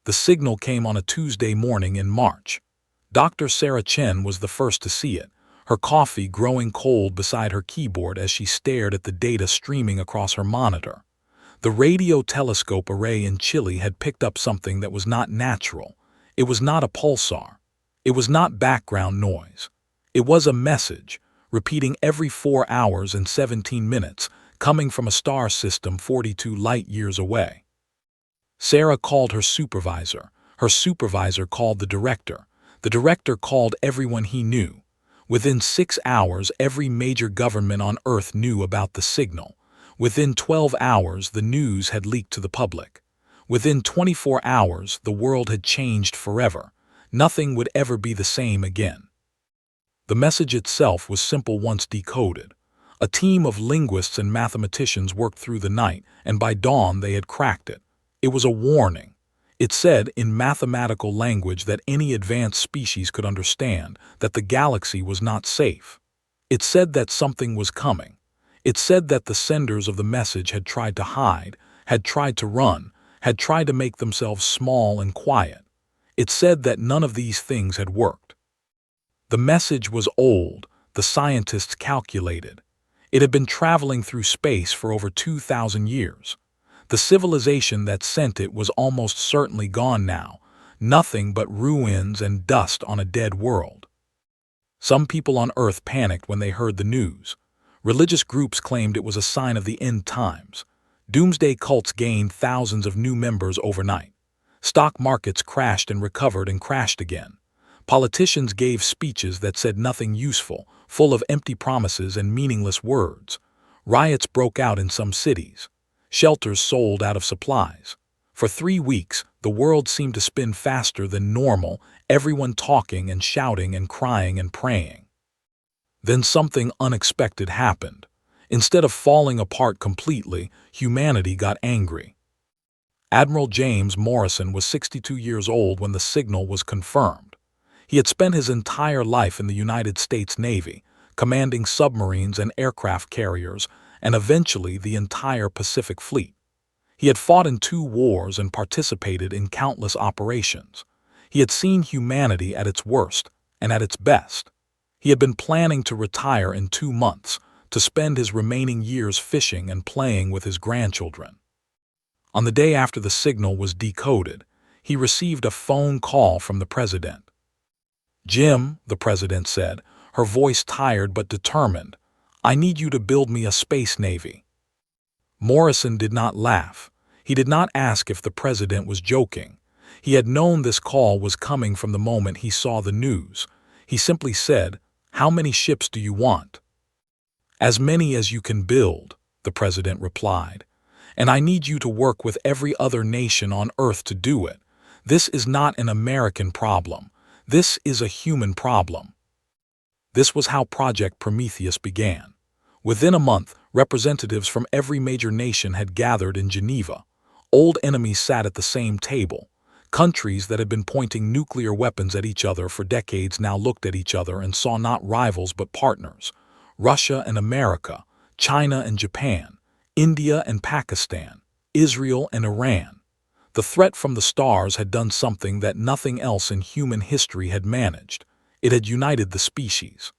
The signal came on a Tuesday morning in March. Dr. Sarah Chen was the first to see it, her coffee growing cold beside her keyboard as she stared at the data streaming across her monitor. The radio telescope array in Chile had picked up something that was not natural. It was not a pulsar. It was not background noise. It was a message, repeating every 4 hours and 17 minutes, coming from a star system 42 light-years away. Sarah called her supervisor. Her supervisor called the director. The director called everyone he knew. Within 6 hours, every major government on Earth knew about the signal. Within 12 hours, the news had leaked to the public. Within 24 hours, the world had changed forever. Nothing would ever be the same again. The message itself was simple once decoded. A team of linguists and mathematicians worked through the night, and by dawn they had cracked it. It was a warning. It said, in mathematical language that any advanced species could understand, that the galaxy was not safe. It said that something was coming. It said that the senders of the message had tried to hide, had tried to run, had tried to make themselves small and quiet. It said that none of these things had worked. The message was old, the scientists calculated. It had been traveling through space for over 2,000 years. The civilization that sent it was almost certainly gone now, nothing but ruins and dust on a dead world. Some people on Earth panicked when they heard the news. Religious groups claimed it was a sign of the end times. Doomsday cults gained thousands of new members overnight. Stock markets crashed and recovered and crashed again. Politicians gave speeches that said nothing useful, full of empty promises and meaningless words. Riots broke out in some cities. Shelters sold out of supplies. For 3 weeks, the world seemed to spin faster than normal, everyone talking and shouting and crying and praying. Then something unexpected happened. Instead of falling apart completely, humanity got angry. Admiral James Morrison was 62 years old when the signal was confirmed. He had spent his entire life in the United States Navy, commanding submarines and aircraft carriers, and eventually the entire Pacific Fleet. He had fought in 2 wars and participated in countless operations. He had seen humanity at its worst and at its best. He had been planning to retire in 2 months, to spend his remaining years fishing and playing with his grandchildren. On the day after the signal was decoded, he received a phone call from the president. "Jim," the president said, her voice tired but determined, "I need you to build me a space navy." Morrison did not laugh. He did not ask if the president was joking. He had known this call was coming from the moment he saw the news. He simply said, "How many ships do you want?" "As many as you can build," the president replied. "And I need you to work with every other nation on Earth to do it. This is not an American problem. This is a human problem." This was how Project Prometheus began. Within a month, representatives from every major nation had gathered in Geneva. Old enemies sat at the same table. Countries that had been pointing nuclear weapons at each other for decades now looked at each other and saw not rivals but partners. Russia and America, China and Japan, India and Pakistan, Israel and Iran. The threat from the stars had done something that nothing else in human history had managed. It had united the species.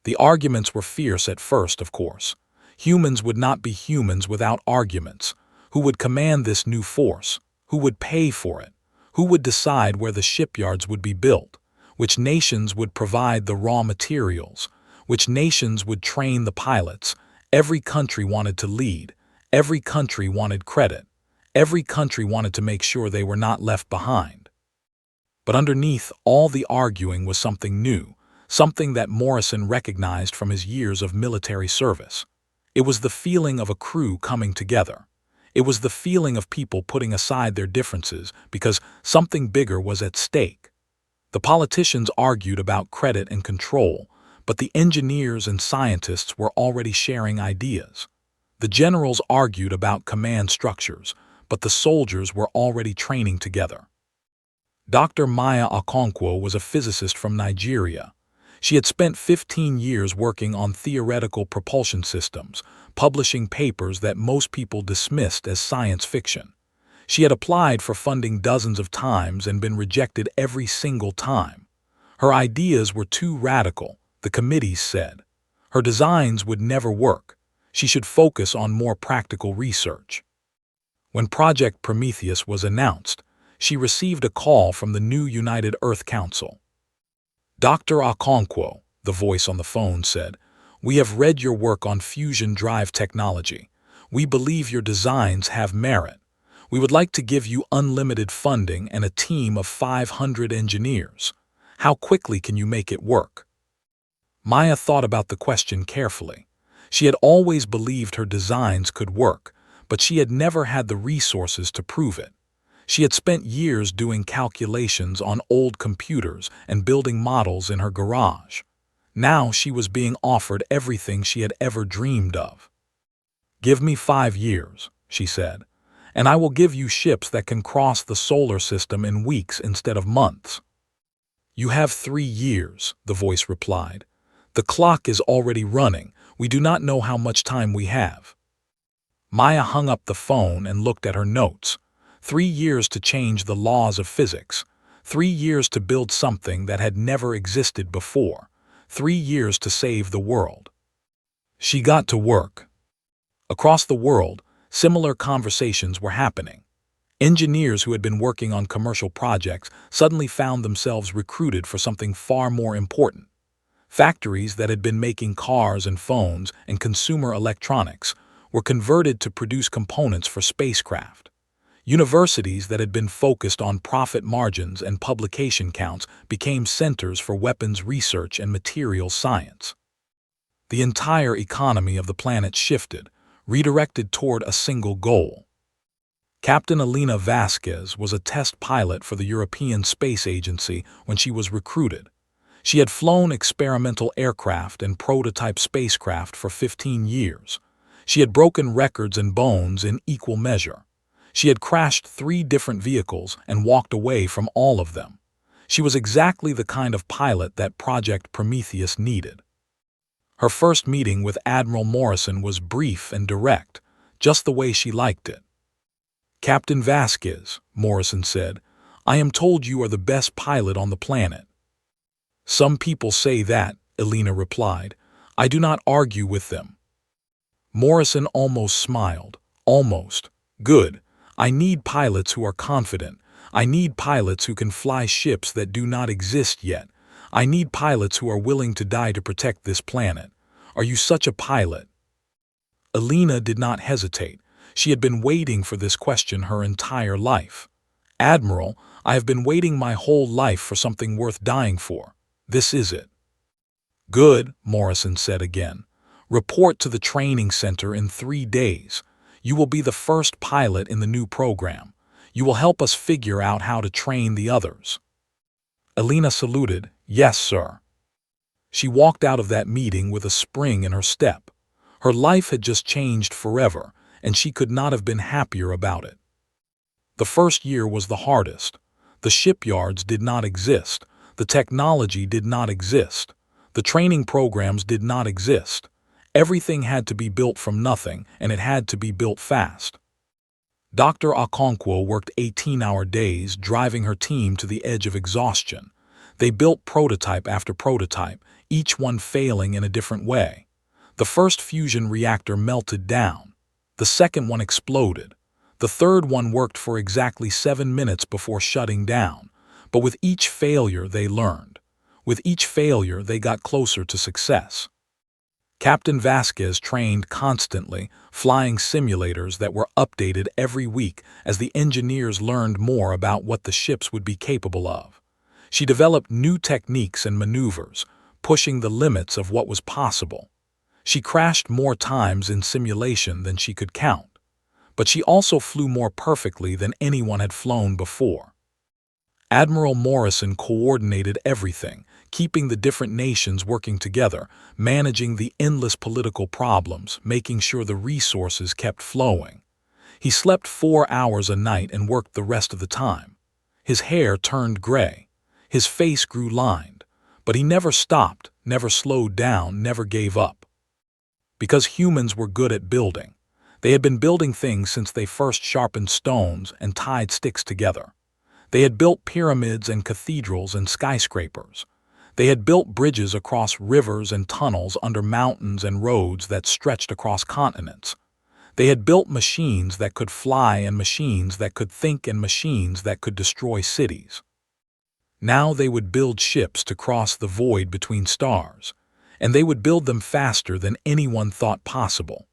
The arguments were fierce at first, of course. Humans would not be humans without arguments. Who would command this new force? Who would pay for it? Who would decide where the shipyards would be built? Which nations would provide the raw materials? Which nations would train the pilots? Every country wanted to lead. Every country wanted credit. Every country wanted to make sure they were not left behind. But underneath all the arguing was something new, something that Morrison recognized from his years of military service. It was the feeling of a crew coming together. It was the feeling of people putting aside their differences because something bigger was at stake. The politicians argued about credit and control, but the engineers and scientists were already sharing ideas. The generals argued about command structures, but the soldiers were already training together. Dr. Maya Okonkwo was a physicist from Nigeria. She had spent 15 years working on theoretical propulsion systems, publishing papers that most people dismissed as science fiction. She had applied for funding dozens of times and been rejected every single time. Her ideas were too radical, the committees said. Her designs would never work. She should focus on more practical research. When Project Prometheus was announced, she received a call from the new United Earth Council. Dr. Okonkwo, the voice on the phone said, "We have read your work on fusion drive technology. We believe your designs have merit. We would like to give you unlimited funding and a team of 500 engineers. How quickly can you make it work?" Maya thought about the question carefully. She had always believed her designs could work, but she had never had the resources to prove it. She had spent years doing calculations on old computers and building models in her garage. Now she was being offered everything she had ever dreamed of. "Give me 5 years," she said, "and I will give you ships that can cross the solar system in weeks instead of months." "You have 3 years," the voice replied. "The clock is already running. We do not know how much time we have." Maya hung up the phone and looked at her notes. 3 years to change the laws of physics. 3 years to build something that had never existed before. 3 years to save the world. She got to work. Across the world, similar conversations were happening. Engineers who had been working on commercial projects suddenly found themselves recruited for something far more important. Factories that had been making cars and phones and consumer electronics were converted to produce components for spacecraft. Universities that had been focused on profit margins and publication counts became centers for weapons research and materials science. The entire economy of the planet shifted, redirected toward a single goal. Captain Alina Vasquez was a test pilot for the European Space Agency when she was recruited. She had flown experimental aircraft and prototype spacecraft for 15 years. She had broken records and bones in equal measure. She had crashed 3 different vehicles and walked away from all of them. She was exactly the kind of pilot that Project Prometheus needed. Her first meeting with Admiral Morrison was brief and direct, just the way she liked it. "Captain Vasquez," Morrison said, "I am told you are the best pilot on the planet." "Some people say that," Alina replied. "I do not argue with them." Morrison almost smiled. "Almost. Good. I need pilots who are confident. I need pilots who can fly ships that do not exist yet. I need pilots who are willing to die to protect this planet. Are you such a pilot?" Alina did not hesitate. She had been waiting for this question her entire life. "Admiral, I have been waiting my whole life for something worth dying for. This is it." "Good," Morrison said again. "Report to the training center in 3 days. You will be the first pilot in the new program. You will help us figure out how to train the others." Alina saluted. "Yes, sir." She walked out of that meeting with a spring in her step. Her life had just changed forever, and she could not have been happier about it. The first year was the hardest. The shipyards did not exist. The technology did not exist. The training programs did not exist. Everything had to be built from nothing, and it had to be built fast. Dr. Okonkwo worked 18-hour days, driving her team to the edge of exhaustion. They built prototype after prototype, each one failing in a different way. The first fusion reactor melted down. The second one exploded. The third one worked for exactly 7 minutes before shutting down. But with each failure, they learned. With each failure, they got closer to success. Captain Vasquez trained constantly, flying simulators that were updated every week as the engineers learned more about what the ships would be capable of. She developed new techniques and maneuvers, pushing the limits of what was possible. She crashed more times in simulation than she could count, but she also flew more perfectly than anyone had flown before. Admiral Morrison coordinated everything, keeping the different nations working together, managing the endless political problems, making sure the resources kept flowing. He slept 4 hours a night and worked the rest of the time. His hair turned gray. His face grew lined. But he never stopped, never slowed down, never gave up. Because humans were good at building. They had been building things since they first sharpened stones and tied sticks together. They had built pyramids and cathedrals and skyscrapers. They had built bridges across rivers and tunnels under mountains and roads that stretched across continents. They had built machines that could fly and machines that could think and machines that could destroy cities. Now they would build ships to cross the void between stars, and they would build them faster than anyone thought possible.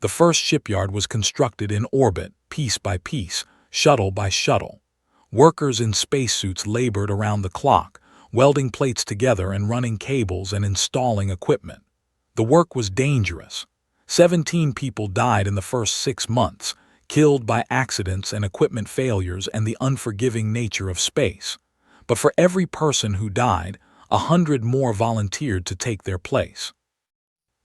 The first shipyard was constructed in orbit, piece by piece, shuttle by shuttle. Workers in spacesuits labored around the clock, welding plates together and running cables and installing equipment. The work was dangerous. 17 people died in the first 6 months, killed by accidents and equipment failures and the unforgiving nature of space. But for every person who died, 100 more volunteered to take their place.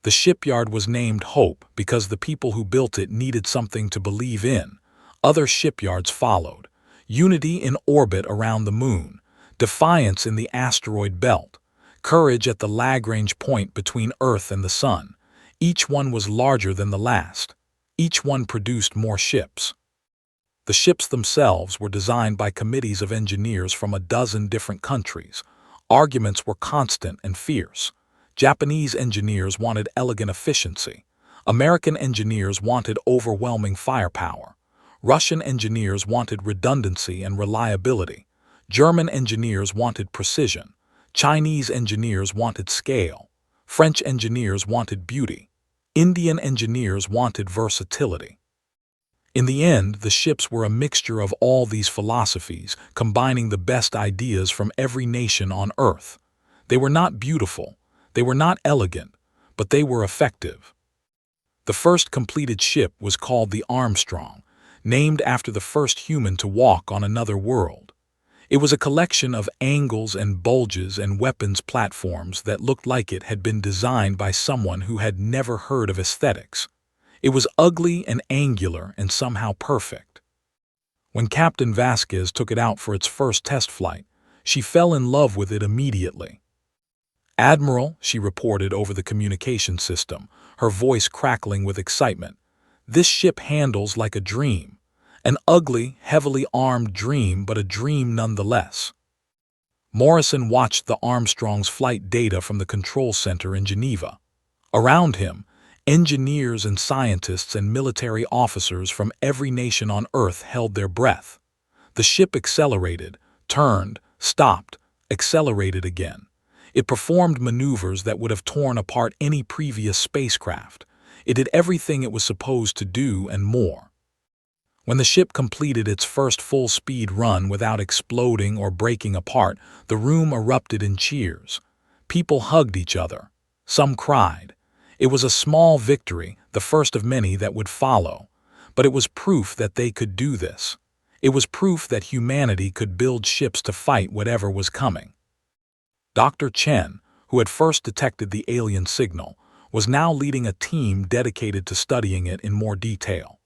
The shipyard was named Hope because the people who built it needed something to believe in. Other shipyards followed: Unity in orbit around the moon, Defiance in the asteroid belt, Courage at the Lagrange point between Earth and the Sun. Each one was larger than the last. Each one produced more ships. The ships themselves were designed by committees of engineers from a dozen different countries. Arguments were constant and fierce. Japanese engineers wanted elegant efficiency. American engineers wanted overwhelming firepower. Russian engineers wanted redundancy and reliability. German engineers wanted precision. Chinese engineers wanted scale. French engineers wanted beauty. Indian engineers wanted versatility. In the end, the ships were a mixture of all these philosophies, combining the best ideas from every nation on Earth. They were not beautiful. They were not elegant, but they were effective. The first completed ship was called the Armstrong, named after the first human to walk on another world. It was a collection of angles and bulges and weapons platforms that looked like it had been designed by someone who had never heard of aesthetics. It was ugly and angular and somehow perfect. When Captain Vasquez took it out for its first test flight, she fell in love with it immediately. "Admiral," she reported over the communication system, her voice crackling with excitement, "this ship handles like a dream. An ugly, heavily armed dream, but a dream nonetheless." Morrison watched the Armstrong's flight data from the control center in Geneva. Around him, engineers and scientists and military officers from every nation on Earth held their breath. The ship accelerated, turned, stopped, accelerated again. It performed maneuvers that would have torn apart any previous spacecraft. It did everything it was supposed to do and more. When the ship completed its first full-speed run without exploding or breaking apart, the room erupted in cheers. People hugged each other. Some cried. It was a small victory, the first of many that would follow. But it was proof that they could do this. It was proof that humanity could build ships to fight whatever was coming. Dr. Chen, who had first detected the alien signal, was now leading a team dedicated to studying it in more detail.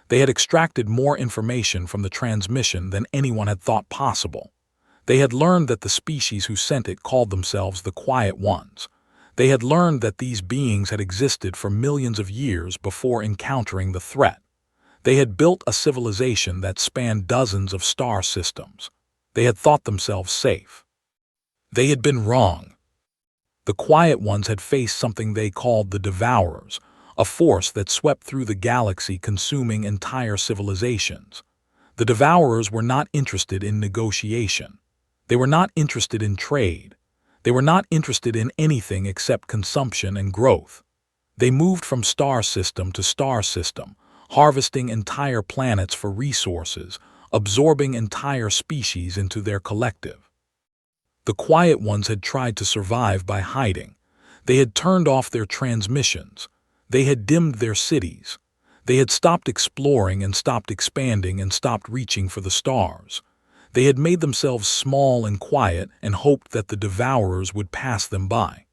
They had extracted more information from the transmission than anyone had thought possible. They had learned that the species who sent it called themselves the Quiet Ones. They had learned that these beings had existed for millions of years before encountering the threat. They had built a civilization that spanned dozens of star systems. They had thought themselves safe. They had been wrong. The Quiet Ones had faced something they called the Devourers, a force that swept through the galaxy, consuming entire civilizations. The Devourers were not interested in negotiation. They were not interested in trade. They were not interested in anything except consumption and growth. They moved from star system to star system, harvesting entire planets for resources, absorbing entire species into their collective. The Quiet Ones had tried to survive by hiding. They had turned off their transmissions. They had dimmed their cities. They had stopped exploring and stopped expanding and stopped reaching for the stars. They had made themselves small and quiet and hoped that the Devourers would pass them by.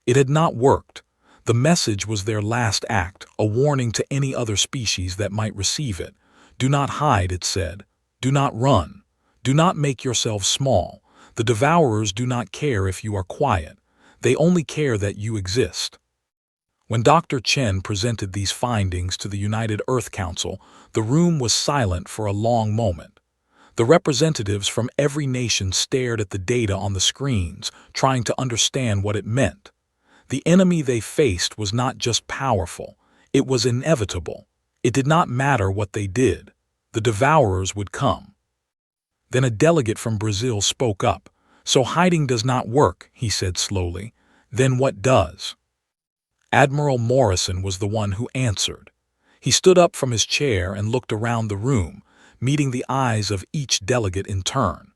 It had not worked. The message was their last act, a warning to any other species that might receive it. "Do not hide," it said. "Do not run. Do not make yourselves small. The Devourers do not care if you are quiet. They only care that you exist." When Dr. Chen presented these findings to the United Earth Council, the room was silent for a long moment. The representatives from every nation stared at the data on the screens, trying to understand what it meant. The enemy they faced was not just powerful, it was inevitable. It did not matter what they did. The devourers would come. Then a delegate from Brazil spoke up. "So hiding does not work," he said slowly. "Then what does?" Admiral Morrison was the one who answered. He stood up from his chair and looked around the room, meeting the eyes of each delegate in turn.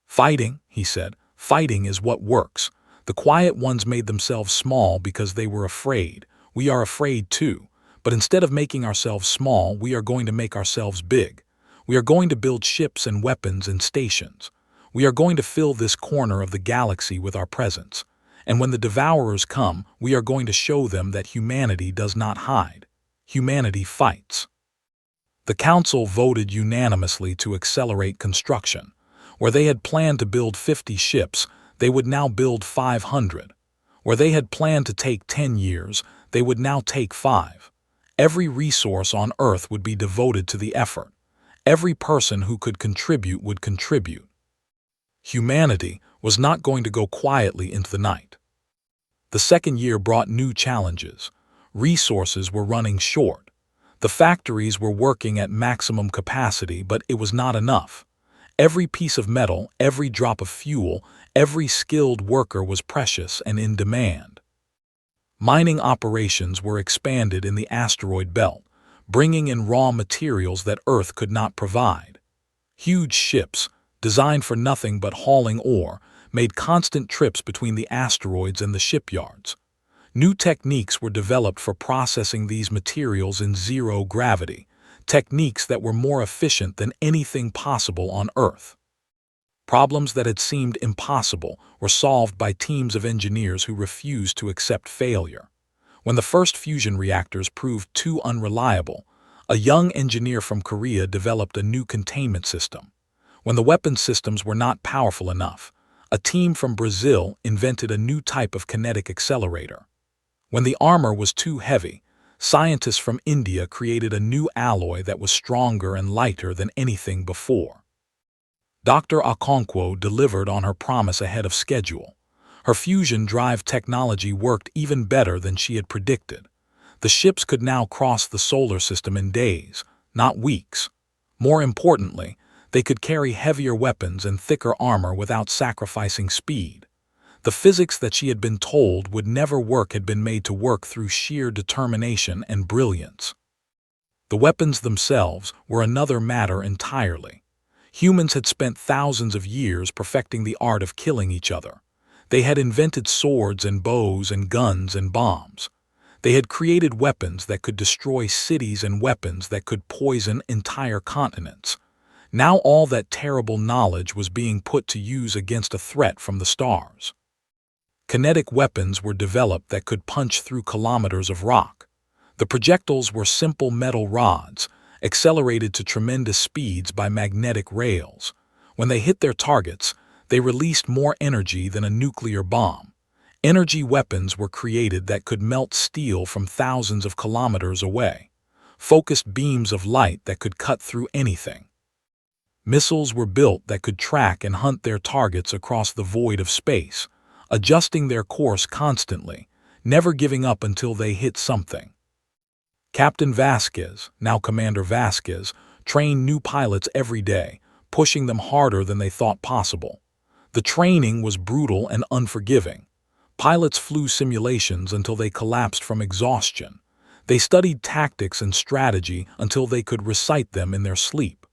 "Fighting," he said, "fighting is what works. The quiet ones made themselves small because they were afraid. We are afraid too, but instead of making ourselves small, we are going to make ourselves big. We are going to build ships and weapons and stations. We are going to fill this corner of the galaxy with our presence. And when the devourers come, we are going to show them that humanity does not hide. Humanity fights." The council voted unanimously to accelerate construction. Where they had planned to build 50 ships, they would now build 500. Where they had planned to take 10 years, they would now take 5. Every resource on Earth would be devoted to the effort. Every person who could contribute would contribute. Humanity was not going to go quietly into the night. The second year brought new challenges. Resources were running short. The factories were working at maximum capacity, but it was not enough. Every piece of metal, every drop of fuel, every skilled worker was precious and in demand. Mining operations were expanded in the asteroid belt, bringing in raw materials that Earth could not provide. Huge ships, designed for nothing but hauling ore, made constant trips between the asteroids and the shipyards. New techniques were developed for processing these materials in zero gravity, techniques that were more efficient than anything possible on Earth. Problems that had seemed impossible were solved by teams of engineers who refused to accept failure. When the first fusion reactors proved too unreliable, a young engineer from Korea developed a new containment system. When the weapon systems were not powerful enough, a team from Brazil invented a new type of kinetic accelerator. When the armor was too heavy, scientists from India created a new alloy that was stronger and lighter than anything before. Dr. Okonkwo delivered on her promise ahead of schedule. Her fusion drive technology worked even better than she had predicted. The ships could now cross the solar system in days, not weeks. More importantly, they could carry heavier weapons and thicker armor without sacrificing speed. The physics that she had been told would never work had been made to work through sheer determination and brilliance. The weapons themselves were another matter entirely. Humans had spent thousands of years perfecting the art of killing each other. They had invented swords and bows and guns and bombs. They had created weapons that could destroy cities and weapons that could poison entire continents. Now all that terrible knowledge was being put to use against a threat from the stars. Kinetic weapons were developed that could punch through kilometers of rock. The projectiles were simple metal rods, accelerated to tremendous speeds by magnetic rails. When they hit their targets, they released more energy than a nuclear bomb. Energy weapons were created that could melt steel from thousands of kilometers away. Focused beams of light that could cut through anything. Missiles were built that could track and hunt their targets across the void of space, adjusting their course constantly, never giving up until they hit something. Captain Vasquez, now Commander Vasquez, trained new pilots every day, pushing them harder than they thought possible. The training was brutal and unforgiving. Pilots flew simulations until they collapsed from exhaustion. They studied tactics and strategy until they could recite them in their sleep.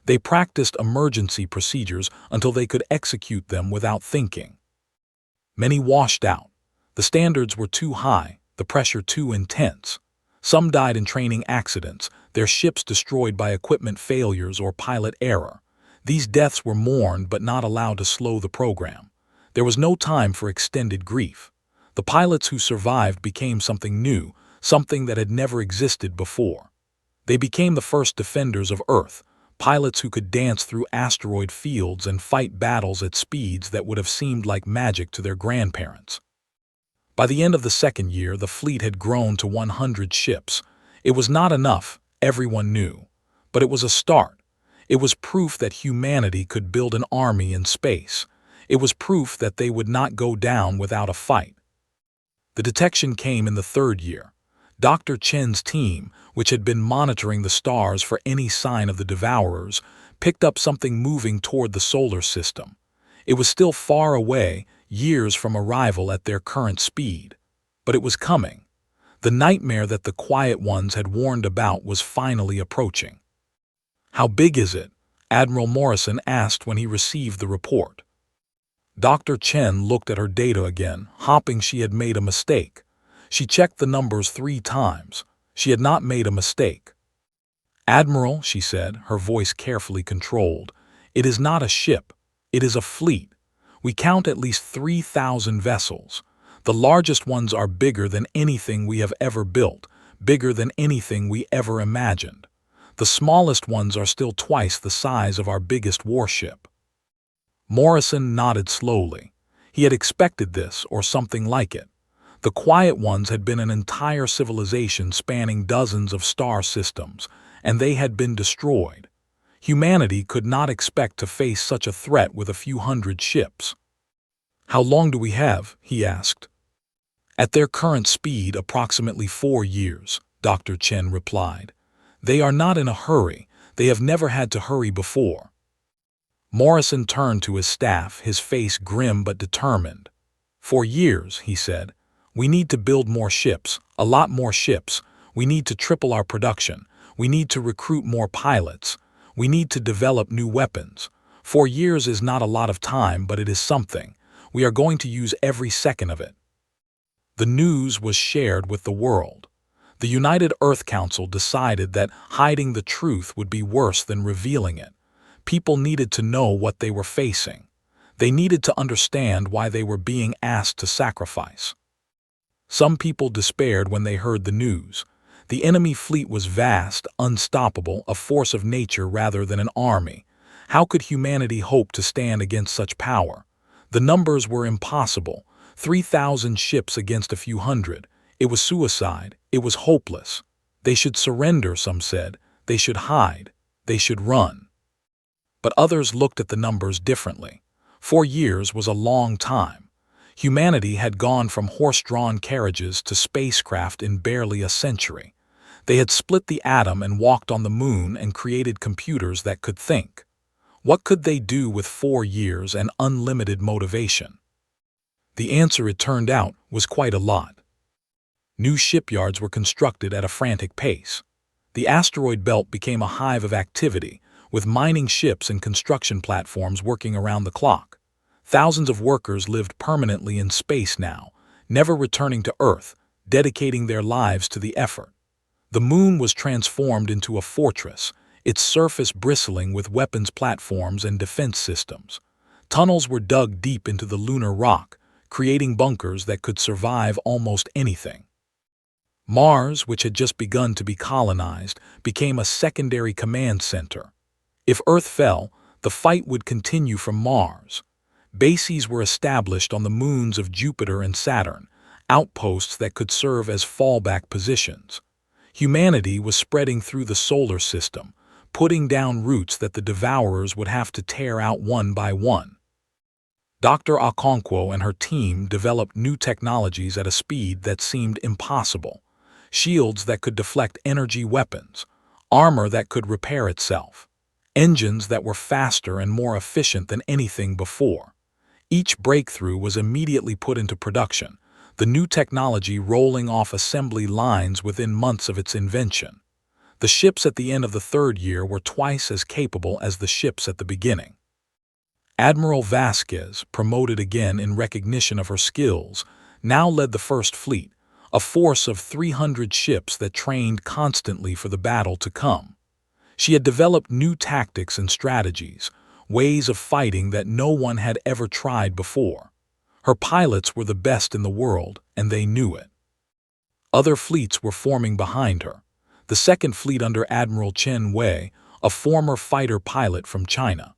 They practiced emergency procedures until they could execute them without thinking. Many washed out. The standards were too high, the pressure too intense. Some died in training accidents, their ships destroyed by equipment failures or pilot error. These deaths were mourned but not allowed to slow the program. There was no time for extended grief. The pilots who survived became something new, something that had never existed before. They became the first defenders of Earth, pilots who could dance through asteroid fields and fight battles at speeds that would have seemed like magic to their grandparents. By the end of the second year, the fleet had grown to 100 ships. It was not enough, everyone knew, but it was a start. It was proof that humanity could build an army in space. It was proof that they would not go down without a fight. The detection came in the third year. Dr. Chen's team, which had been monitoring the stars for any sign of the Devourers, picked up something moving toward the solar system. It was still far away, years from arrival at their current speed. But it was coming. The nightmare that the Quiet Ones had warned about was finally approaching. "How big is it?" Admiral Morrison asked when he received the report. Dr. Chen looked at her data again, hoping she had made a mistake. She checked the numbers 3 times. She had not made a mistake. "Admiral," she said, her voice carefully controlled, "it is not a ship. It is a fleet. We count at least 3,000 vessels. The largest ones are bigger than anything we have ever built, bigger than anything we ever imagined. The smallest ones are still twice the size of our biggest warship." Morrison nodded slowly. He had expected this, or something like it. The Quiet Ones had been an entire civilization spanning dozens of star systems, and they had been destroyed. Humanity could not expect to face such a threat with a few hundred ships. "How long do we have?" he asked. "At their current speed, approximately 4 years, Dr. Chen replied. "They are not in a hurry. They have never had to hurry before." Morrison turned to his staff, his face grim but determined. "For years," he said. "We need to build more ships, a lot more ships. We need to triple our production. We need to recruit more pilots. We need to develop new weapons. 4 years is not a lot of time, but it is something. We are going to use every second of it." The news was shared with the world. The United Earth Council decided that hiding the truth would be worse than revealing it. People needed to know what they were facing. They needed to understand why they were being asked to sacrifice. Some people despaired when they heard the news. The enemy fleet was vast, unstoppable, a force of nature rather than an army. How could humanity hope to stand against such power? The numbers were impossible. 3,000 ships against a few hundred. It was suicide. It was hopeless. They should surrender, some said. They should hide. They should run. But others looked at the numbers differently. 4 years was a long time. Humanity had gone from horse-drawn carriages to spacecraft in barely a century. They had split the atom and walked on the moon and created computers that could think. What could they do with 4 years and unlimited motivation? The answer, it turned out, was quite a lot. New shipyards were constructed at a frantic pace. The asteroid belt became a hive of activity, with mining ships and construction platforms working around the clock. Thousands of workers lived permanently in space now, never returning to Earth, dedicating their lives to the effort. The moon was transformed into a fortress, its surface bristling with weapons platforms and defense systems. Tunnels were dug deep into the lunar rock, creating bunkers that could survive almost anything. Mars, which had just begun to be colonized, became a secondary command center. If Earth fell, the fight would continue from Mars. Bases were established on the moons of Jupiter and Saturn, outposts that could serve as fallback positions. Humanity was spreading through the solar system, putting down roots that the Devourers would have to tear out one by one. Dr. Okonkwo and her team developed new technologies at a speed that seemed impossible. Shields that could deflect energy weapons, armor that could repair itself, engines that were faster and more efficient than anything before. Each breakthrough was immediately put into production, the new technology rolling off assembly lines within months of its invention. The ships at the end of the third year were twice as capable as the ships at the beginning. Admiral Vasquez, promoted again in recognition of her skills, now led the First Fleet, a force of 300 ships that trained constantly for the battle to come. She had developed new tactics and strategies, ways of fighting that no one had ever tried before. Her pilots were the best in the world, and they knew it. Other fleets were forming behind her. The Second Fleet under Admiral Chen Wei, a former fighter pilot from China.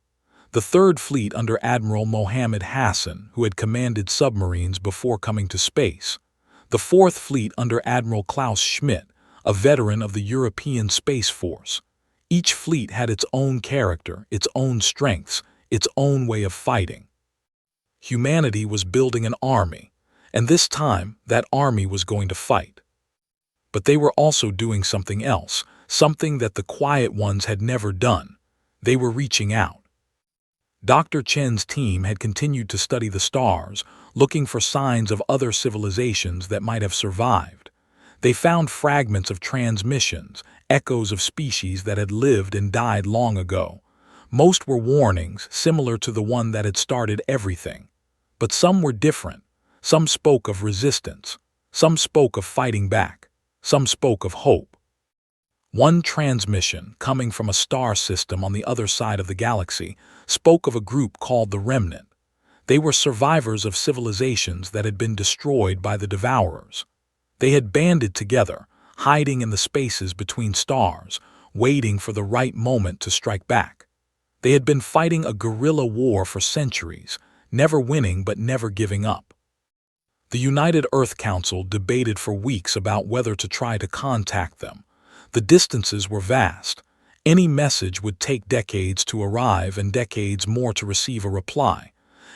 The Third Fleet under Admiral Mohammed Hassan, who had commanded submarines before coming to space. The Fourth Fleet under Admiral Klaus Schmidt, a veteran of the European Space Force. Each fleet had its own character, its own strengths, its own way of fighting. Humanity was building an army, and this time that army was going to fight. But they were also doing something else, something that the Quiet Ones had never done. They were reaching out. Dr. Chen's team had continued to study the stars, looking for signs of other civilizations that might have survived. They found fragments of transmissions, echoes of species that had lived and died long ago. Most were warnings, similar to the one that had started everything. But some were different. Some spoke of resistance. Some spoke of fighting back. Some spoke of hope. One transmission, coming from a star system on the other side of the galaxy, spoke of a group called the Remnant. They were survivors of civilizations that had been destroyed by the Devourers. They had banded together, hiding in the spaces between stars, waiting for the right moment to strike back. They had been fighting a guerrilla war for centuries, never winning but never giving up. The United Earth Council debated for weeks about whether to try to contact them. The distances were vast. Any message would take decades to arrive and decades more to receive a reply.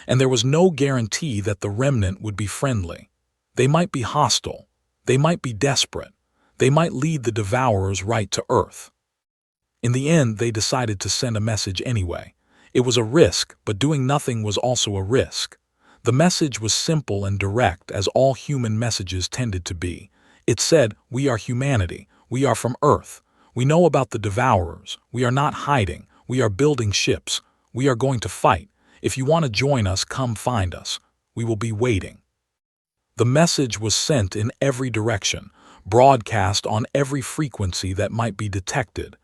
And there was no guarantee that the Remnant would be friendly. They might be hostile. They might be desperate. They might lead the Devourers right to Earth. In the end, they decided to send a message anyway. It was a risk, but doing nothing was also a risk. The message was simple and direct, as all human messages tended to be. It said, "We are humanity. We are from Earth. We know about the Devourers. We are not hiding. We are building ships. We are going to fight. If you want to join us, come find us. We will be waiting." The message was sent in every direction, broadcast on every frequency that might be detected.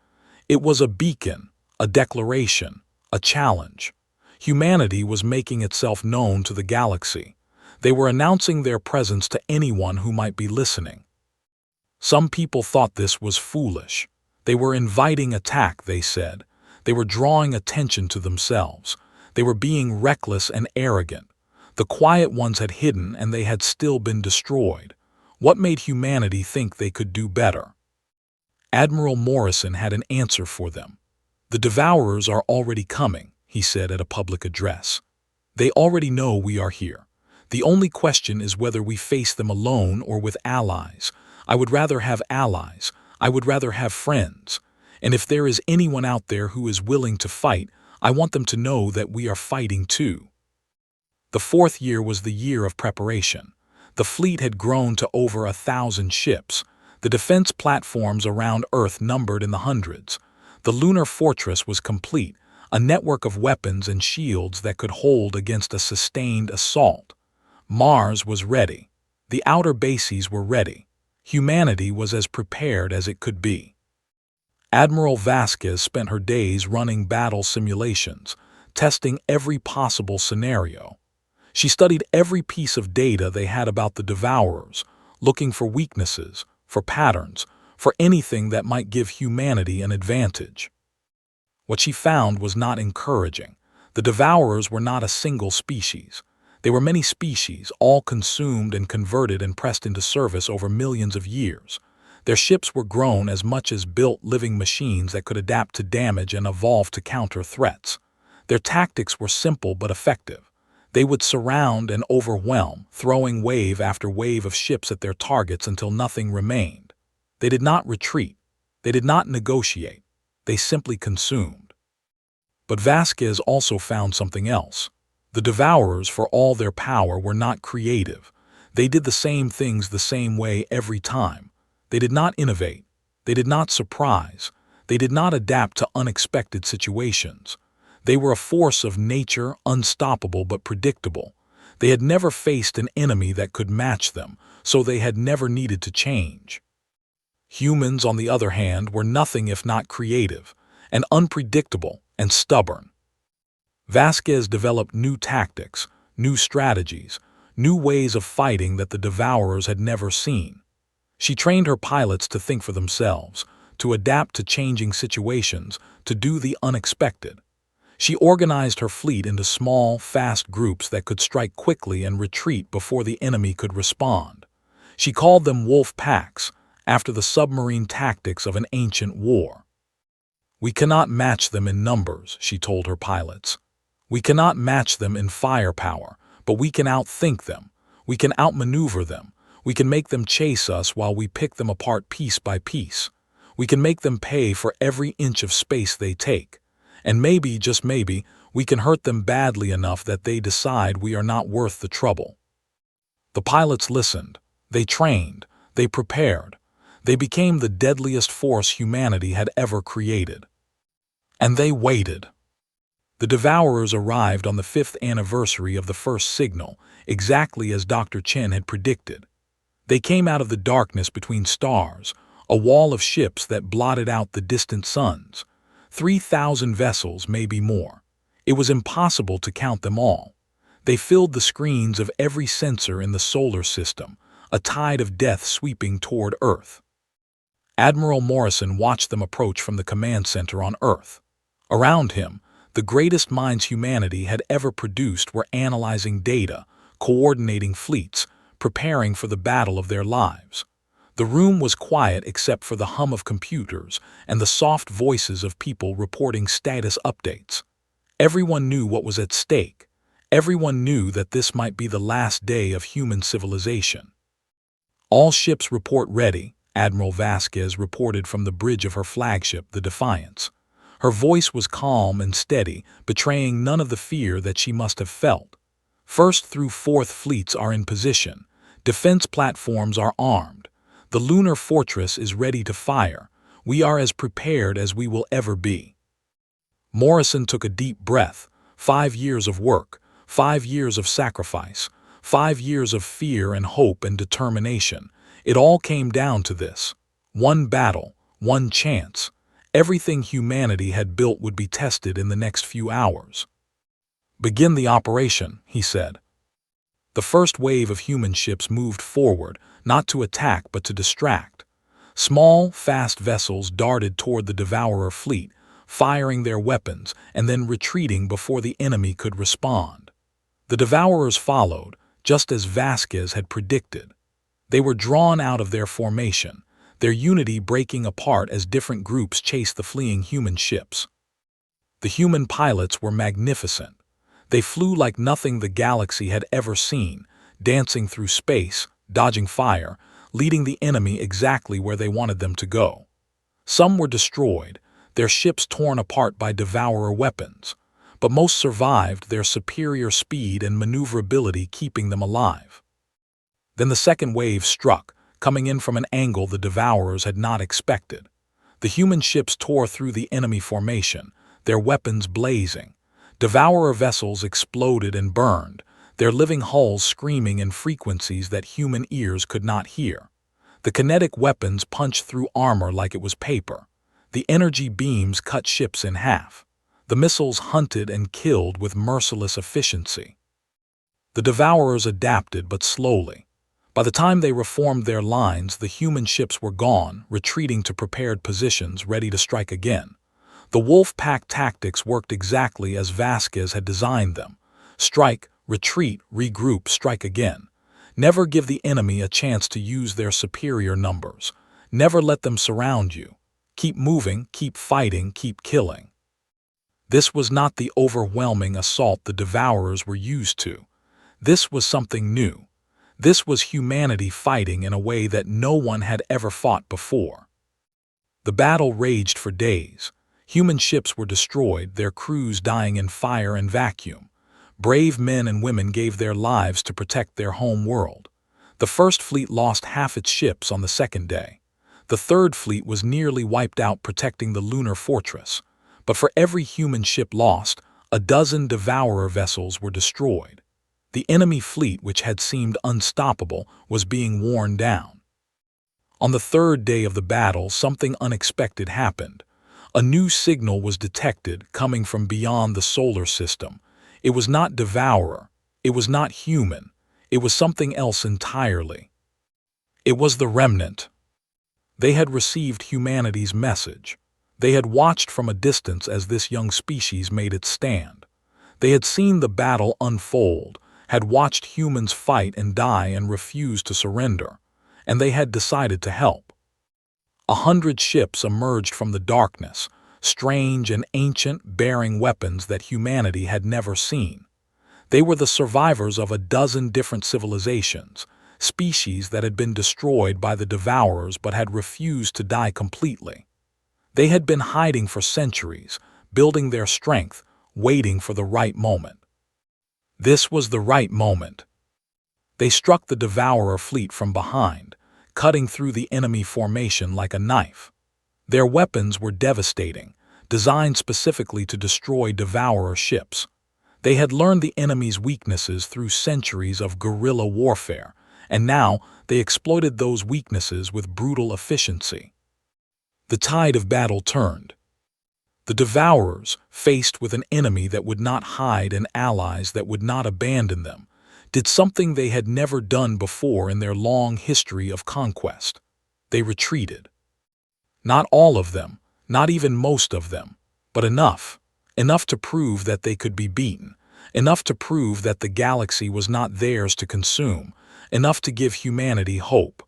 It was a beacon, a declaration, a challenge. Humanity was making itself known to the galaxy. They were announcing their presence to anyone who might be listening. Some people thought this was foolish. They were inviting attack, they said. They were drawing attention to themselves. They were being reckless and arrogant. The Quiet Ones had hidden and they had still been destroyed. What made humanity think they could do better? Admiral Morrison had an answer for them. "The Devourers are already coming," he said at a public address. "They already know we are here. The only question is whether we face them alone or with allies. I would rather have allies. I would rather have friends. And if there is anyone out there who is willing to fight, I want them to know that we are fighting too." The fourth year was the year of preparation. The fleet had grown to over 1,000 ships. The defense platforms around Earth numbered in the hundreds. The lunar fortress was complete, a network of weapons and shields that could hold against a sustained assault. Mars was ready. The outer bases were ready. Humanity was as prepared as it could be. Admiral Vasquez spent her days running battle simulations, testing every possible scenario. She studied every piece of data they had about the Devourers, looking for weaknesses, for patterns, for anything that might give humanity an advantage. What she found was not encouraging. The Devourers were not a single species. They were many species, all consumed and converted and pressed into service over millions of years. Their ships were grown as much as built living machines that could adapt to damage and evolve to counter threats. Their tactics were simple but effective. They would surround and overwhelm, throwing wave after wave of ships at their targets until nothing remained. They did not retreat. They did not negotiate. They simply consumed. But Vasquez also found something else. The Devourers, for all their power, were not creative. They did the same things the same way every time. They did not innovate. They did not surprise. They did not adapt to unexpected situations. They were a force of nature, unstoppable but predictable. They had never faced an enemy that could match them, so they had never needed to change. Humans, on the other hand, were nothing if not creative, and unpredictable and stubborn. Vasquez developed new tactics, new strategies, new ways of fighting that the Devourers had never seen. She trained her pilots to think for themselves, to adapt to changing situations, to do the unexpected. She organized her fleet into small, fast groups that could strike quickly and retreat before the enemy could respond. She called them wolf packs, after the submarine tactics of an ancient war. "We cannot match them in numbers," she told her pilots. "We cannot match them in firepower, but we can outthink them. We can outmaneuver them. We can make them chase us while we pick them apart piece by piece. We can make them pay for every inch of space they take. And maybe, just maybe, we can hurt them badly enough that they decide we are not worth the trouble." The pilots listened. They trained. They prepared. They became the deadliest force humanity had ever created. And they waited. The Devourers arrived on the 5th anniversary of the first signal, exactly as Dr. Chen had predicted. They came out of the darkness between stars, a wall of ships that blotted out the distant suns. 3,000 vessels, maybe more. It was impossible to count them all. They filled the screens of every sensor in the solar system, a tide of death sweeping toward Earth. Admiral Morrison watched them approach from the command center on Earth. Around him, the greatest minds humanity had ever produced were analyzing data, coordinating fleets, preparing for the battle of their lives. The room was quiet except for the hum of computers and the soft voices of people reporting status updates. Everyone knew what was at stake. Everyone knew that this might be the last day of human civilization. "All ships report ready," Admiral Vasquez reported from the bridge of her flagship, the Defiance. Her voice was calm and steady, betraying none of the fear that she must have felt. "First through 4th fleets are in position. Defense platforms are armed. The lunar fortress is ready to fire. We are as prepared as we will ever be." Morrison took a deep breath. 5 years of work, 5 years of sacrifice, 5 years of fear and hope and determination. It all came down to this. One battle, one chance. Everything humanity had built would be tested in the next few hours. "Begin the operation," he said. The first wave of human ships moved forward, not to attack but to distract. Small, fast vessels darted toward the Devourer fleet, firing their weapons and then retreating before the enemy could respond. The Devourers followed, just as Vasquez had predicted. They were drawn out of their formation, their unity breaking apart as different groups chased the fleeing human ships. The human pilots were magnificent. They flew like nothing the galaxy had ever seen, dancing through space, dodging fire, leading the enemy exactly where they wanted them to go. Some were destroyed, their ships torn apart by Devourer weapons, but most survived, their superior speed and maneuverability keeping them alive. Then the second wave struck, coming in from an angle the Devourers had not expected. The human ships tore through the enemy formation, their weapons blazing. Devourer vessels exploded and burned, their living hulls screaming in frequencies that human ears could not hear. The kinetic weapons punched through armor like it was paper. The energy beams cut ships in half. The missiles hunted and killed with merciless efficiency. The Devourers adapted, but slowly. By the time they reformed their lines, the human ships were gone, retreating to prepared positions, ready to strike again. The wolf pack tactics worked exactly as Vasquez had designed them. Strike, retreat, regroup, strike again. Never give the enemy a chance to use their superior numbers. Never let them surround you. Keep moving, keep fighting, keep killing. This was not the overwhelming assault the Devourers were used to. This was something new. This was humanity fighting in a way that no one had ever fought before. The battle raged for days. Human ships were destroyed, their crews dying in fire and vacuum. Brave men and women gave their lives to protect their home world. The first fleet lost half its ships on the second day. The third fleet was nearly wiped out protecting the lunar fortress. But for every human ship lost, a dozen Devourer vessels were destroyed. The enemy fleet, which had seemed unstoppable, was being worn down. On the third day of the battle, something unexpected happened. A new signal was detected coming from beyond the solar system. It was not Devourer. It was not human. It was something else entirely. It was the Remnant. They had received humanity's message. They had watched from a distance as this young species made its stand. They had seen the battle unfold, had watched humans fight and die and refused to surrender. and they had decided to help. 100 ships emerged from the darkness, strange and ancient, bearing weapons that humanity had never seen. They were the survivors of a dozen different civilizations, species that had been destroyed by the Devourers but had refused to die completely. They had been hiding for centuries, building their strength, waiting for the right moment. This was the right moment. They struck the Devourer fleet from behind, cutting through the enemy formation like a knife. Their weapons were devastating, designed specifically to destroy Devourer ships. They had learned the enemy's weaknesses through centuries of guerrilla warfare, and now they exploited those weaknesses with brutal efficiency. The tide of battle turned. The Devourers, faced with an enemy that would not hide and allies that would not abandon them, did something they had never done before in their long history of conquest. They retreated. Not all of them, not even most of them, but enough to prove that they could be beaten, enough to prove that the galaxy was not theirs to consume, enough to give humanity hope.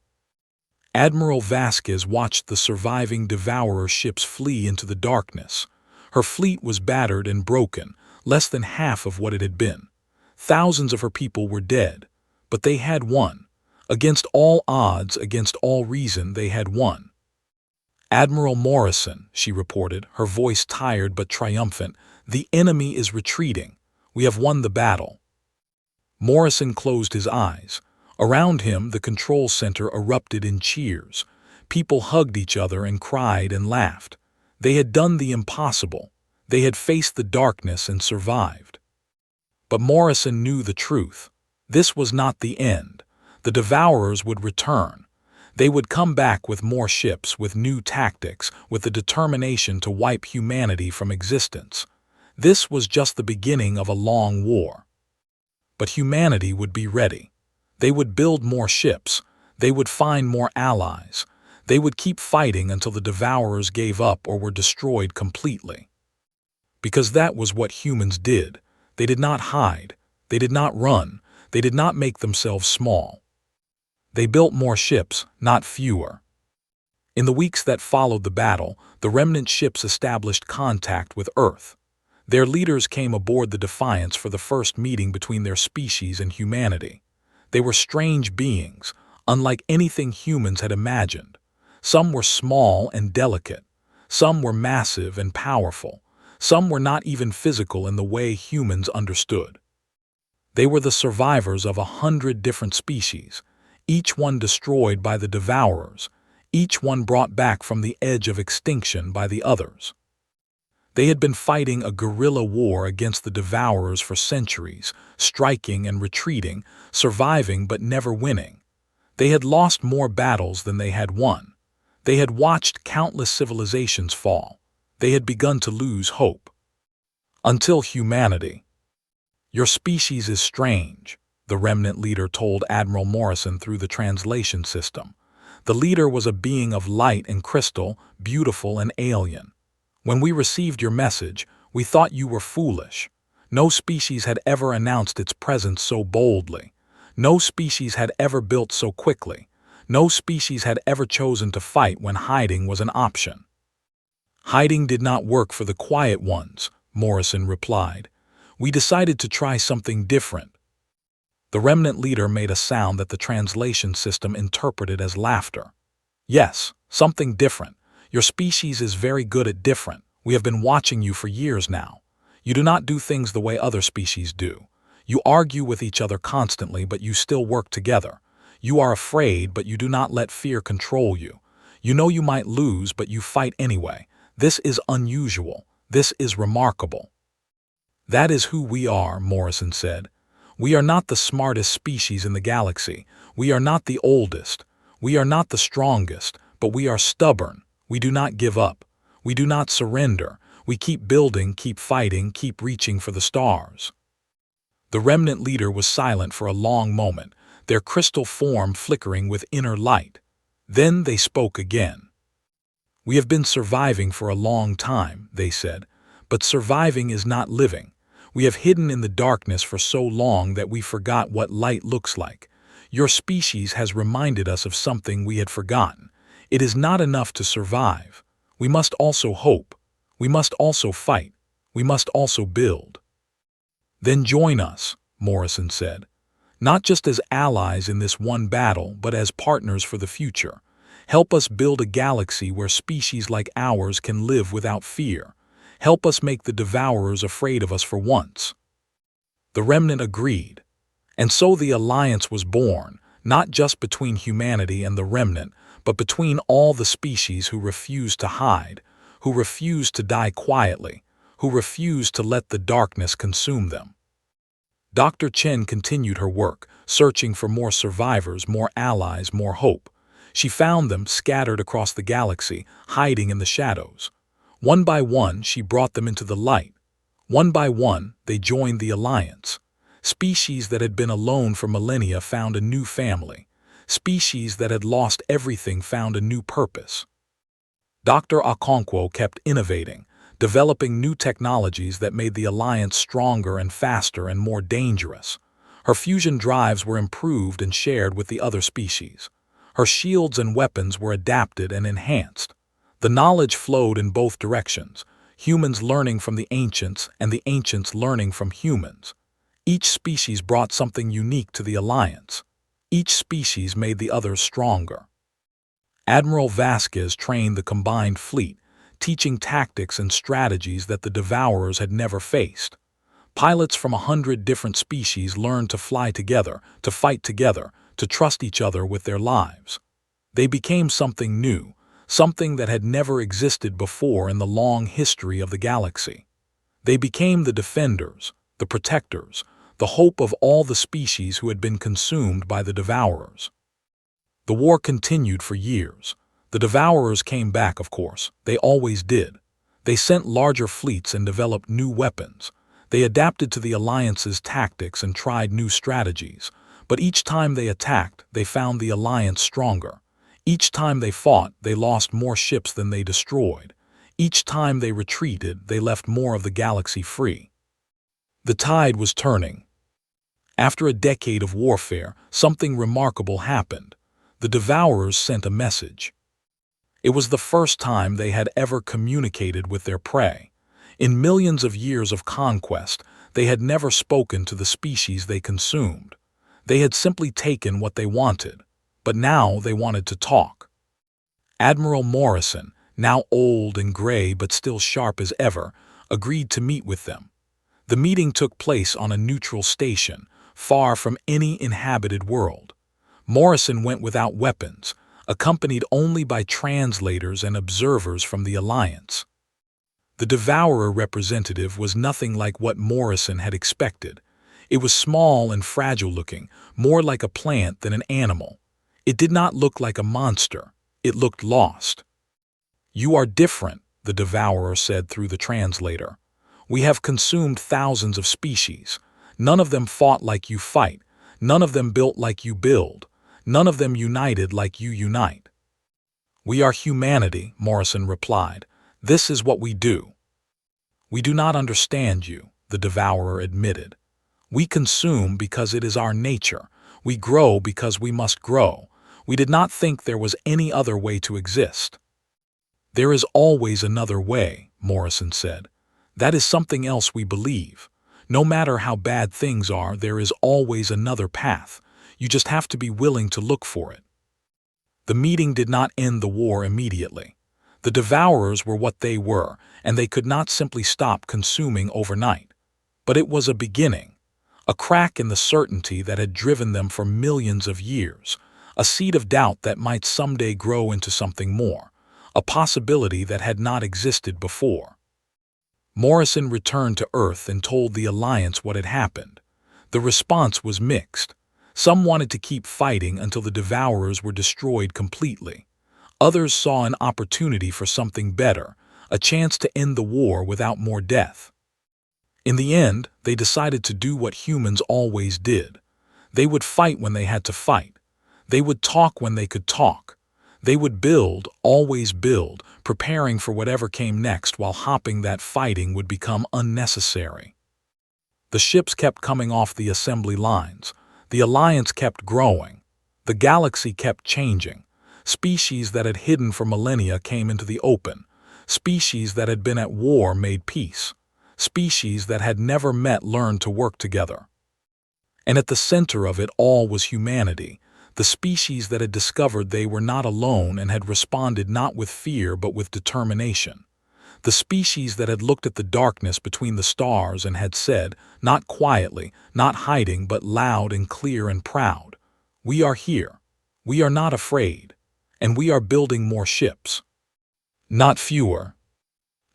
Admiral Vasquez watched the surviving Devourer ships flee into the darkness. Her fleet was battered and broken, less than half of what it had been. Thousands of her people were dead, but they had won. Against all odds, against all reason, they had won. "Admiral Morrison," she reported, her voice tired but triumphant, "the enemy is retreating. We have won the battle." Morrison closed his eyes. Around him, the control center erupted in cheers. People hugged each other and cried and laughed. They had done the impossible. They had faced the darkness and survived. But Morrison knew the truth. This was not the end. The Devourers would return. They would come back with more ships, with new tactics, with the determination to wipe humanity from existence. This was just the beginning of a long war. But humanity would be ready. They would build more ships. They would find more allies. They would keep fighting until the Devourers gave up or were destroyed completely. Because that was what humans did. They did not hide. They did not run. They did not make themselves small. They built more ships, not fewer. In the weeks that followed the battle, the remnant ships established contact with Earth. Their leaders came aboard the Defiance for the first meeting between their species and humanity. They were strange beings, unlike anything humans had imagined. Some were small and delicate. Some were massive and powerful. Some were not even physical in the way humans understood. They were the survivors of 100 different species, each one destroyed by the Devourers, each one brought back from the edge of extinction by the others. They had been fighting a guerrilla war against the Devourers for centuries, striking and retreating, surviving but never winning. They had lost more battles than they had won. They had watched countless civilizations fall. They had begun to lose hope. Until humanity. "Your species is strange," the remnant leader told Admiral Morrison through the translation system. The leader was a being of light and crystal, beautiful and alien. "When we received your message, we thought you were foolish. No species had ever announced its presence so boldly. No species had ever built so quickly. No species had ever chosen to fight when hiding was an option." "Hiding did not work for the quiet ones," Morrison replied. "We decided to try something different." The remnant leader made a sound that the translation system interpreted as laughter. "Yes, something different. Your species is very good at different. We have been watching you for years now. You do not do things the way other species do. You argue with each other constantly, but you still work together. You are afraid, but you do not let fear control you. You know you might lose, but you fight anyway. This is unusual. This is remarkable." "That is who we are," Morrison said. "We are not the smartest species in the galaxy. We are not the oldest. We are not the strongest, but we are stubborn. We do not give up. We do not surrender. We keep building, keep fighting, keep reaching for the stars." The remnant leader was silent for a long moment, their crystal form flickering with inner light. Then they spoke again. "We have been surviving for a long time," they said, "but surviving is not living. We have hidden in the darkness for so long that we forgot what light looks like. Your species has reminded us of something we had forgotten. It is not enough to survive. We must also hope. We must also fight. We must also build." "Then join us," Morrison said. "Not just as allies in this one battle, but as partners for the future. Help us build a galaxy where species like ours can live without fear. Help us make the devourers afraid of us for once." The remnant agreed. And so the alliance was born, not just between humanity and the remnant, but between all the species who refused to hide, who refused to die quietly, who refused to let the darkness consume them. Dr. Chen continued her work, searching for more survivors, more allies, more hope. She found them scattered across the galaxy, hiding in the shadows. One by one, she brought them into the light. One by one, they joined the alliance. Species that had been alone for millennia found a new family. Species that had lost everything found a new purpose. Dr. Okonkwo kept innovating, developing new technologies that made the alliance stronger and faster and more dangerous. Her fusion drives were improved and shared with the other species. Her shields and weapons were adapted and enhanced. The knowledge flowed in both directions, humans learning from the ancients and the ancients learning from humans. Each species brought something unique to the alliance. Each species made the others stronger. Admiral Vasquez trained the combined fleet, teaching tactics and strategies that the devourers had never faced. Pilots from 100 different species learned to fly together, to fight together, to trust each other with their lives. They became something new, something that had never existed before in the long history of the galaxy. They became the defenders, the protectors, the hope of all the species who had been consumed by the devourers. The war continued for years. The devourers came back, of course. They always did. They sent larger fleets and developed new weapons. They adapted to the Alliance's tactics and tried new strategies. But each time they attacked, they found the Alliance stronger. Each time they fought, they lost more ships than they destroyed. Each time they retreated, they left more of the galaxy free. The tide was turning. After a decade of warfare, something remarkable happened. The devourers sent a message. It was the first time they had ever communicated with their prey. In millions of years of conquest, they had never spoken to the species they consumed. They had simply taken what they wanted, but now they wanted to talk. Admiral Morrison, now old and gray but still sharp as ever, agreed to meet with them. The meeting took place on a neutral station, far from any inhabited world. Morrison went without weapons, accompanied only by translators and observers from the Alliance. The Devourer representative was nothing like what Morrison had expected. It was small and fragile-looking, more like a plant than an animal. It did not look like a monster. It looked lost. "You are different," the Devourer said through the translator. "We have consumed thousands of species. None of them fought like you fight. None of them built like you build. None of them united like you unite." "We are humanity," Morrison replied. "This is what we do." "We do not understand you," the Devourer admitted. "We consume because it is our nature. We grow because we must grow. We did not think there was any other way to exist." "There is always another way," Morrison said. "That is something else we believe. No matter how bad things are, there is always another path. You just have to be willing to look for it." The meeting did not end the war immediately. The Devourers were what they were, and they could not simply stop consuming overnight. But it was a beginning, a crack in the certainty that had driven them for millions of years, a seed of doubt that might someday grow into something more, a possibility that had not existed before. Morrison returned to Earth and told the Alliance what had happened. The response was mixed. Some wanted to keep fighting until the Devourers were destroyed completely. Others saw an opportunity for something better, a chance to end the war without more death. In the end, they decided to do what humans always did. They would fight when they had to fight. They would talk when they could talk. They would build, always build, preparing for whatever came next while hoping that fighting would become unnecessary. The ships kept coming off the assembly lines. The Alliance kept growing. The galaxy kept changing. Species that had hidden for millennia came into the open. Species that had been at war made peace. Species that had never met learned to work together. And at the center of it all was humanity, the species that had discovered they were not alone and had responded not with fear but with determination. The species that had looked at the darkness between the stars and had said, not quietly, not hiding, but loud and clear and proud, "We are here. We are not afraid. And we are building more ships. Not fewer.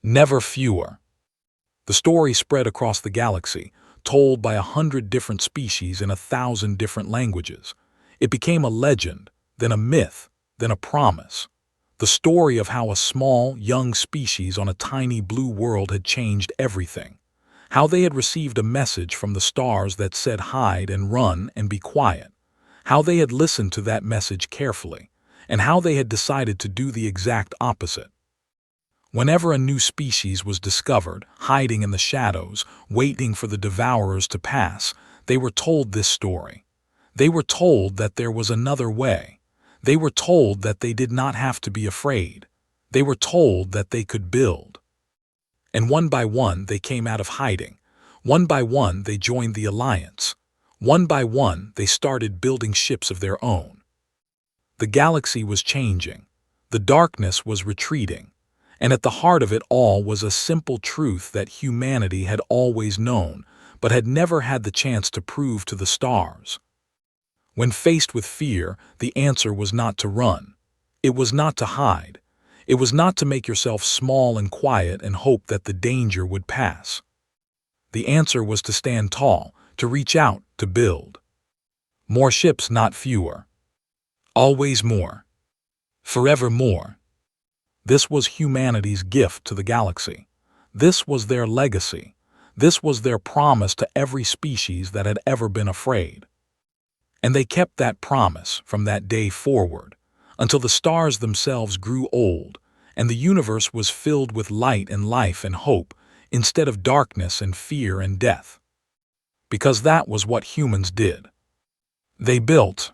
Never fewer." The story spread across the galaxy, told by 100 different species in 1,000 different languages. It became a legend, then a myth, then a promise. The story of how a small, young species on a tiny blue world had changed everything. How they had received a message from the stars that said hide and run and be quiet. How they had listened to that message carefully, and how they had decided to do the exact opposite. Whenever a new species was discovered, hiding in the shadows, waiting for the devourers to pass, they were told this story. They were told that there was another way. They were told that they did not have to be afraid. They were told that they could build. And one by one they came out of hiding. One by one they joined the alliance. One by one they started building ships of their own. The galaxy was changing. The darkness was retreating. And at the heart of it all was a simple truth that humanity had always known, but had never had the chance to prove to the stars. When faced with fear, the answer was not to run. It was not to hide. It was not to make yourself small and quiet and hope that the danger would pass. The answer was to stand tall, to reach out, to build. More ships, not fewer. Always more. Forever more. This was humanity's gift to the galaxy. This was their legacy. This was their promise to every species that had ever been afraid. And they kept that promise from that day forward, until the stars themselves grew old, and the universe was filled with light and life and hope, instead of darkness and fear and death. Because that was what humans did. They built.